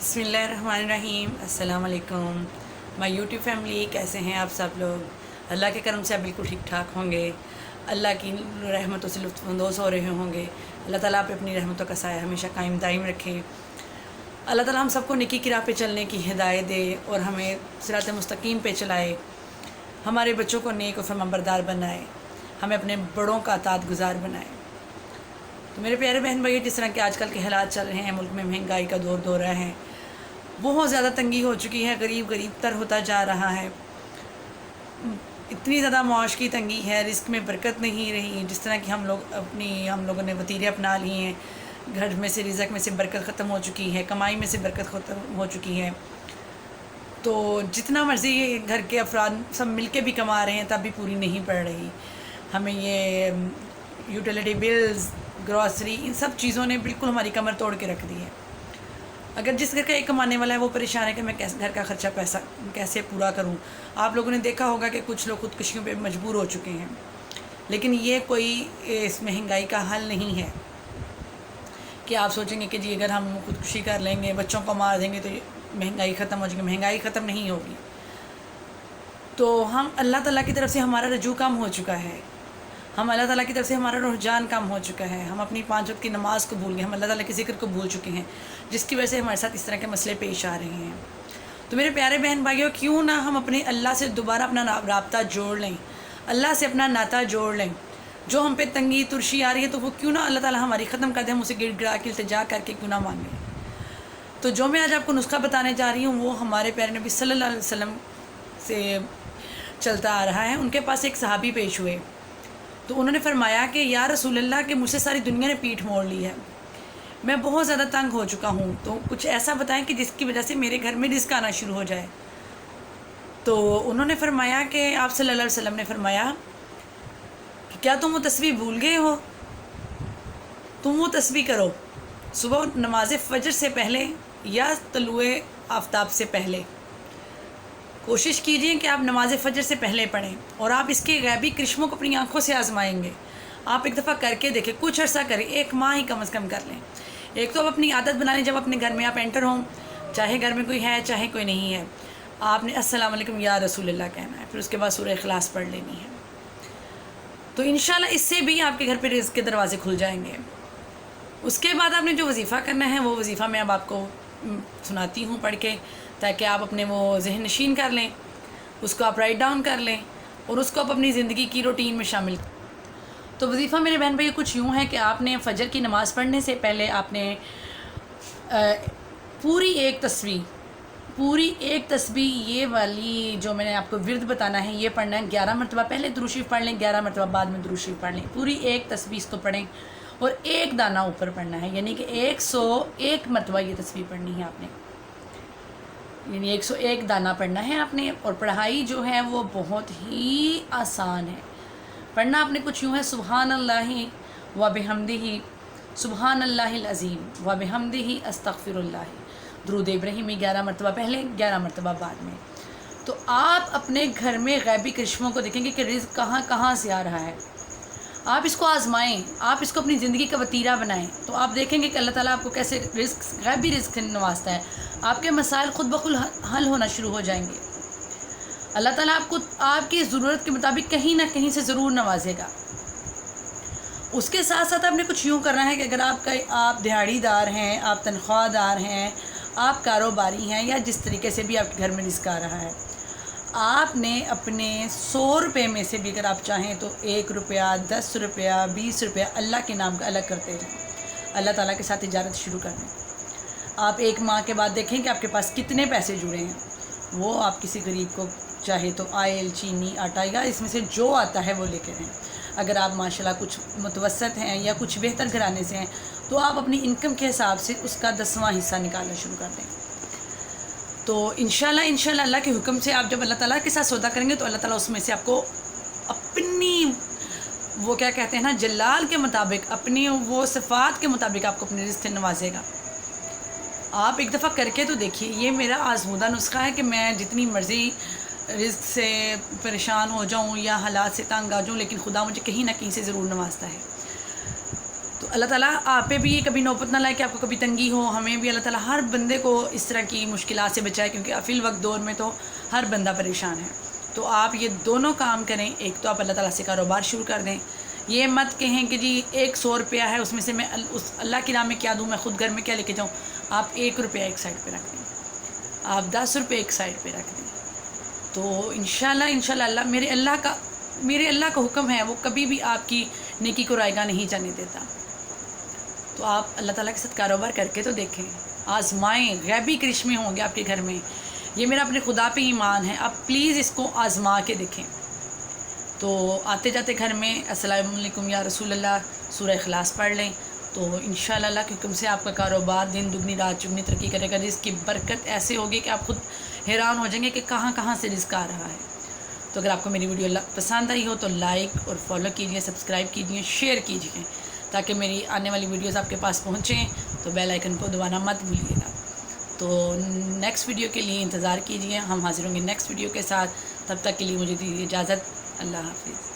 بسم اللہ الرحمن الرحیم۔ السلام علیکم مائی یوٹیوب فیملی، کیسے ہیں آپ سب لوگ؟ اللہ کے کرم سے آپ بالکل ٹھیک ٹھاک ہوں گے، اللہ کی رحمتوں سے لطف اندوز ہو رہے ہوں گے۔ اللہ تعالیٰ آپ اپنی رحمتوں کا سایہ ہمیشہ قائم دائم رکھیں۔ اللہ تعالیٰ ہم سب کو نیکی کی راہ پہ چلنے کی ہدایت دے اور ہمیں صراط مستقیم پہ چلائے، ہمارے بچوں کو نیک و فرمانبردار بنائے، ہمیں اپنے بڑوں کا اطاعت گزار بنائے۔ تو میرے پیارے بہن بھائی، جس طرح کہ آج کل کے حالات چل رہے ہیں، ملک میں مہنگائی کا دور رہا ہے، بہت زیادہ تنگی ہو چکی ہے، غریب تر ہوتا جا رہا ہے، اتنی زیادہ معاش کی تنگی ہے، رزق میں برکت نہیں رہی۔ جس طرح کہ ہم لوگوں نے وتیرے اپنا لی ہیں، گھر میں سے رزق میں سے برکت ختم ہو چکی ہے، کمائی میں سے برکت ختم ہو چکی ہے، تو جتنا مرضی گھر کے افراد سب مل کے بھی کما رہے ہیں تب بھی پوری نہیں پڑ رہی۔ ہمیں یہ یوٹیلیٹی بلز، گروسری، ان سب چیزوں نے بالکل ہماری کمر توڑ کے رکھ دی ہے۔ اگر جس گھر کا ایک کمانے والا ہے وہ پریشان ہے کہ میں گھر کا خرچہ پیسہ کیسے پورا کروں۔ آپ لوگوں نے دیکھا ہوگا کہ کچھ لوگ خودکشیوں پہ مجبور ہو چکے ہیں، لیکن یہ کوئی اس مہنگائی کا حل نہیں ہے کہ آپ سوچیں گے کہ جی اگر ہم خودکشی کر لیں گے، بچوں کو مار دیں گے تو مہنگائی ختم ہو جائے گی۔ مہنگائی ختم نہیں ہوگی، تو ہم اللہ تعالیٰ کی طرف سے ہمارا رجوع کم ہو چکا ہے، ہم اللہ تعالیٰ کی طرف سے ہمارا رجحان کم ہو چکا ہے، ہم اپنی 5 وقت کی نماز کو بھول گئے، ہم اللہ تعالیٰ کے ذکر کو بھول چکے ہیں، جس کی وجہ سے ہمارے ساتھ اس طرح کے مسئلے پیش آ رہے ہیں۔ تو میرے پیارے بہن بھائیوں، کیوں نہ ہم اپنے اللہ سے دوبارہ اپنا رابطہ جوڑ لیں، اللہ سے اپنا ناطہ جوڑ لیں۔ جو ہم پہ تنگی ترشی آ رہی ہے تو وہ کیوں نہ اللہ تعالیٰ ہماری ختم کر دے، ہم اسے گڑ گڑا کے التجا کر کے کیوں نہ مانگیں۔ تو جو میں آج آپ کو نسخہ بتانے جا رہی ہوں وہ ہمارے پیارے نبی صلی اللہ علیہ وسلم سے چلتا آ رہا ہے۔ ان کے پاس ایک صحابی پیش ہوئے تو انہوں نے فرمایا کہ یا رسول اللہ، کہ مجھ سے ساری دنیا نے پیٹھ موڑ لی ہے، میں بہت زیادہ تنگ ہو چکا ہوں، تو کچھ ایسا بتائیں کہ جس کی وجہ سے میرے گھر میں رزق آنا شروع ہو جائے۔ تو انہوں نے فرمایا کہ آپ صلی اللہ علیہ وسلم نے فرمایا کہ کیا تم وہ تسبیح بھول گئے ہو؟ تم وہ تسبیح کرو صبح نماز فجر سے پہلے یا طلوع آفتاب سے پہلے۔ کوشش کیجئے کہ آپ نماز فجر سے پہلے پڑھیں، اور آپ اس کے غیبی کرشموں کو اپنی آنکھوں سے آزمائیں گے۔ آپ ایک دفعہ کر کے دیکھیں، کچھ عرصہ کریں، 1 ماہ ہی کم از کم کر لیں۔ ایک تو آپ اپنی عادت بنا لیں، جب اپنے گھر میں آپ انٹر ہوں، چاہے گھر میں کوئی ہے چاہے کوئی نہیں ہے، آپ نے السلام علیکم یا رسول اللہ کہنا ہے، پھر اس کے بعد سورہ اخلاص پڑھ لینی ہے۔ تو انشاءاللہ اس سے بھی آپ کے گھر پہ رزق کے دروازے کھل جائیں گے۔ اس کے بعد آپ نے جو وظیفہ کرنا ہے، وہ وظیفہ میں اب آپ کو سناتی ہوں پڑھ کے، تاکہ آپ اپنے وہ ذہن نشین کر لیں، اس کو آپ رائٹ ڈاؤن کر لیں اور اس کو آپ اپنی زندگی کی روٹین میں شامل کریں۔ تو وظیفہ میرے بہن بھائی کچھ یوں ہے کہ آپ نے فجر کی نماز پڑھنے سے پہلے آپ نے پوری ایک تسبیح یہ والی جو میں نے آپ کو ورد بتانا ہے یہ پڑھنا ہے۔ 11 مرتبہ پہلے درود شریف پڑھ لیں، 11 مرتبہ بعد میں درود شریف پڑھ لیں، پوری ایک تسبیح اس کو پڑھیں، اور 1 دانہ اوپر پڑھنا ہے، یعنی کہ 101 مرتبہ یہ تسبیح پڑھنی ہے آپ نے، یعنی 101 دانہ پڑھنا ہے آپ نے۔ اور پڑھائی جو ہے وہ بہت ہی آسان ہے، پڑھنا آپ نے کچھ یوں ہے: سبحان اللہ و بحمدہ، سبحان اللہ العظیم و بحمدہ، استغفر اللہ۔ درود ابراہیمی 11 مرتبہ پہلے، 11 مرتبہ بعد میں۔ تو آپ اپنے گھر میں غیبی کرشموں کو دیکھیں گے کہ رزق کہاں کہاں سے آ رہا ہے۔ آپ اس کو آزمائیں، آپ اس کو اپنی زندگی کا وتیرہ بنائیں، تو آپ دیکھیں گے کہ اللہ تعالیٰ آپ کو کیسے غیبی رزق سے نوازتا ہے۔ آپ کے مسائل خود بخود حل ہونا شروع ہو جائیں گے۔ اللہ تعالیٰ آپ کو آپ کی ضرورت کے مطابق کہیں نہ کہیں سے ضرور نوازے گا۔ اس کے ساتھ ساتھ آپ نے کچھ یوں کرنا ہے کہ اگر آپ دیہڑی دار ہیں، آپ تنخواہ دار ہیں، آپ کاروباری ہیں، یا جس طریقے سے بھی آپ کے گھر میں رزق آ رہا ہے، آپ نے اپنے 100 روپے میں سے بھی اگر آپ چاہیں تو 1 روپیہ، 10 روپیہ، 20 روپیہ اللہ کے نام کا الگ کرتے رہیں، اللہ تعالیٰ کے ساتھ تجارت شروع کر دیں۔ آپ 1 ماہ کے بعد دیکھیں کہ آپ کے پاس کتنے پیسے جڑے ہیں، وہ آپ کسی غریب کو چاہے تو آئل، چینی، آٹا، یا اس میں سے جو آتا ہے وہ لے کے دیں۔ اگر آپ ماشاءاللہ کچھ متوسط ہیں یا کچھ بہتر گھرانے سے ہیں تو آپ اپنی انکم کے حساب سے اس کا 10واں حصہ نکالنا شروع کر دیں۔ تو انشاءاللہ اللہ کے حکم سے آپ جب اللہ تعالیٰ کے ساتھ سودا کریں گے تو اللہ تعالیٰ اس میں سے آپ کو اپنی وہ کیا کہتے ہیں نا جلال کے مطابق، اپنی وہ صفات کے مطابق آپ کو اپنے رزق سے نوازے گا۔ آپ ایک دفعہ کر کے تو دیکھیے، یہ میرا آزمودہ نسخہ ہے کہ میں جتنی مرضی رزق سے پریشان ہو جاؤں یا حالات سے تنگ آ جاؤں، لیکن خدا مجھے کہیں نہ کہیں سے ضرور نوازتا ہے۔ تو اللہ تعالیٰ آپ پہ بھی یہ کبھی نوبت نہ لائے کہ آپ کو کبھی تنگی ہو. ہمیں بھی اللہ تعالیٰ ہر بندے کو اس طرح کی مشکلات سے بچائے، کیونکہ فی الوقت دور میں تو ہر بندہ پریشان ہے. تو آپ یہ دونوں کام کریں. ایک تو آپ اللہ تعالیٰ سے کاروبار شروع کر دیں. یہ مت کہیں کہ جی 100 روپیہ ہے اس میں سے میں اس اللہ کی راہ میں کیا دوں، میں خود گھر میں کیا لے کے جاؤں. آپ 1 روپیہ ایک سائڈ پہ رکھ دیں، آپ 10 روپے ایک سائڈ پہ رکھ دیں. تو انشاءاللہ اللہ میرے اللہ کا حکم ہے، وہ کبھی بھی آپ کی نیکی کو رائیگاں نہیں جانے دیتا. تو آپ اللہ تعالیٰ کے ساتھ کاروبار کر کے تو دیکھیں، آزمائیں. غیبی کرشمے ہوں گے آپ کے گھر میں. یہ میرا اپنے خدا پہ ایمان ہے، آپ پلیز اس کو آزما کے دیکھیں. تو آتے جاتے گھر میں السلام علیکم یا رسول اللہ سورہ اخلاص پڑھ لیں. تو انشاءاللہ اللہ کے حکم سے آپ کا کاروبار دن دگنی رات چگنی ترقی کرے گا. رزق کی برکت ایسے ہوگی کہ آپ خود حیران ہو جائیں گے کہ کہاں کہاں سے رزق آ رہا ہے. تو اگر آپ کو میری ویڈیو پسند آئی ہو تو لائک اور فالو کیجیے، سبسکرائب کیجیے، شیئر کیجیے تاکہ میری آنے والی ویڈیوز آپ کے پاس پہنچیں. تو بیل آئیکن کو دبانا مت بھولیے گا. تو نیکسٹ ویڈیو کے لیے انتظار کیجیے. ہم حاضر ہوں گے نیکسٹ ویڈیو کے ساتھ. تب تک کے لیے مجھے دیجیے اجازت. اللہ حافظ.